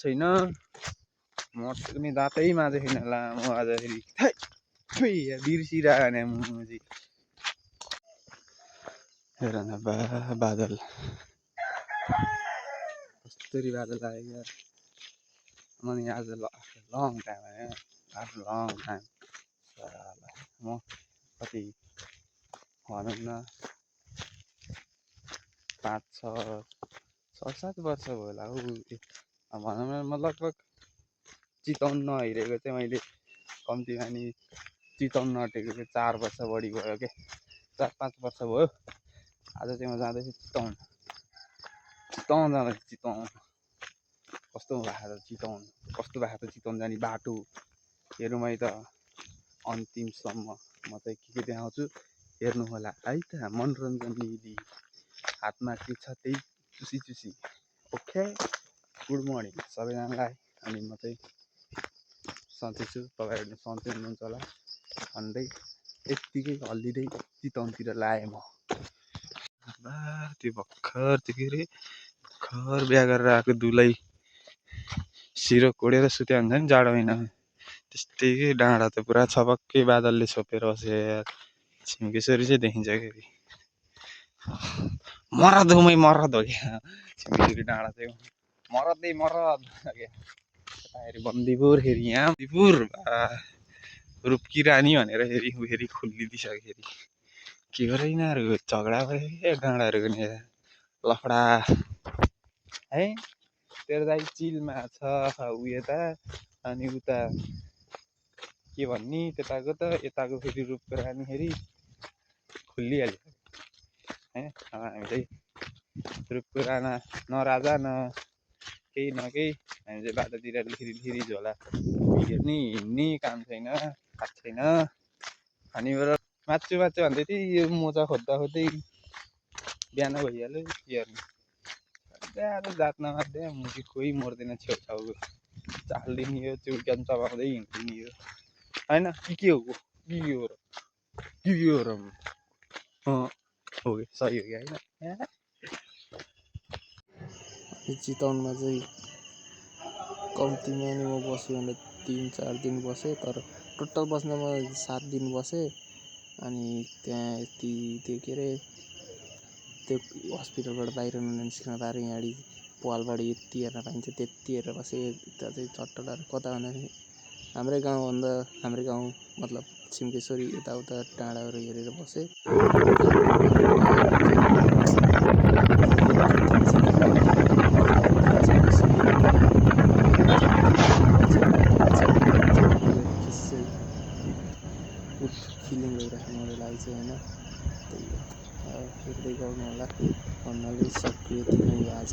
छैन मर्छु पनि दाँतै माझे छैन ला म आज फेरि बिर्सिरहेको नि मुजी हेर न बादल कस्तरी बादल आयो यार अनि आज लङ टाइम आयो आफ्नो लङ टाइम म कति भनौँ न 5-6-7 वर्ष भयो होला भनौँ न म लगभग चितवन नहेरेको चाहिँ मैले कम्तीमा नि चितवन नटेको चाहिँ 4 वर्ष बढी भयो के 4-5 वर्ष भयो आज चाहिँ म जाँदैछु चितवन जाँदैछु चितवन कस्तो भएको त चितवन जाने बाटो हेरौँ है त अन्तिमसम्म म चाहिँ के देखाउँछु हेर्नु होला है त मनोरञ्जन लिदी हातमा के छ त्यही चुसी ओके गुड मर्निङ सबैजनालाई अनि म चाहिँ सन्चै छु तपाईँहरू सन्चै हुनुहुन्छ होला भन्दै यत्तिकै हल्लिँदै चितवनतिर लाएँ म त्यो भर्खर त्यो के अरे भर्खर बिहा गरेर आएको दुलै सिरो कोडेर सुत्या हुन्छ नि जाडो महिनामा त्यस्तै के डाँडा त पुरा छपक्कै बादलले छोपेर बस्यो यार छिमेकेश्वरी चाहिँ देखिन्छ कि मरद हो क्या छिमेकेश्वरी डाँडा चाहिँ मरदै क्या हेरी बन्दीपुर फेरि यहाँ बन्दीपुर रूपकी रानी भनेर फेरि खुल्लिदिइसक्यो के गरे यिनीहरू झगडा भयो क्या डाँडाहरूको नि लफडा है तेरो दाइ चिलमा छ उयो त अनि उता के भन्ने त्यताको त यताको फेरि रूपको रानी फेरि खुल्लिहाल्यो है हामी चाहिँ रूपको राना न राजा न केही न केही हामी चाहिँ बाटोतिर लिखिरी झोला हेर्ने हिँड्ने काम छैन थाहा छैन हामीबाट माछु भन्दै थिएँ यो मोजा खोज्दै बिहान भइहाल्यो के गर्नु जात नमार्दै मुजी कोही मर्दैन छेउछाउको चालिदिने यो चुड्क्यान चबाउँदै हिँड्दिने यो होइन के हो र हो कि सही हो कि होइन चितवनमा चाहिँ कम्तीमा नि म बस्यो भने 3-4 दिन बसेँ तर टोटल बस्न म 7 दिन बसेँ अनि त्यहाँ यति त्यो के अरे त्यो हस्पिटलबाट बाहिर निस्किन बाह्र हिँडी पालबाडी यति हेर्न पाइन्छ त्यति हेरेर बसेँ त्यहाँ चाहिँ चट्टलाहरू कता भन्दाखेरि हाम्रै गाउँ मतलब छिमेकेश्वरी यताउता डाँडाहरू हेरेर बसेँ फिलिङ भइरहेको मलाई लाग्छ होइन त्यही हो हेर्दै गर्नु होला भन्नाले सक्रिय यति नै हो आज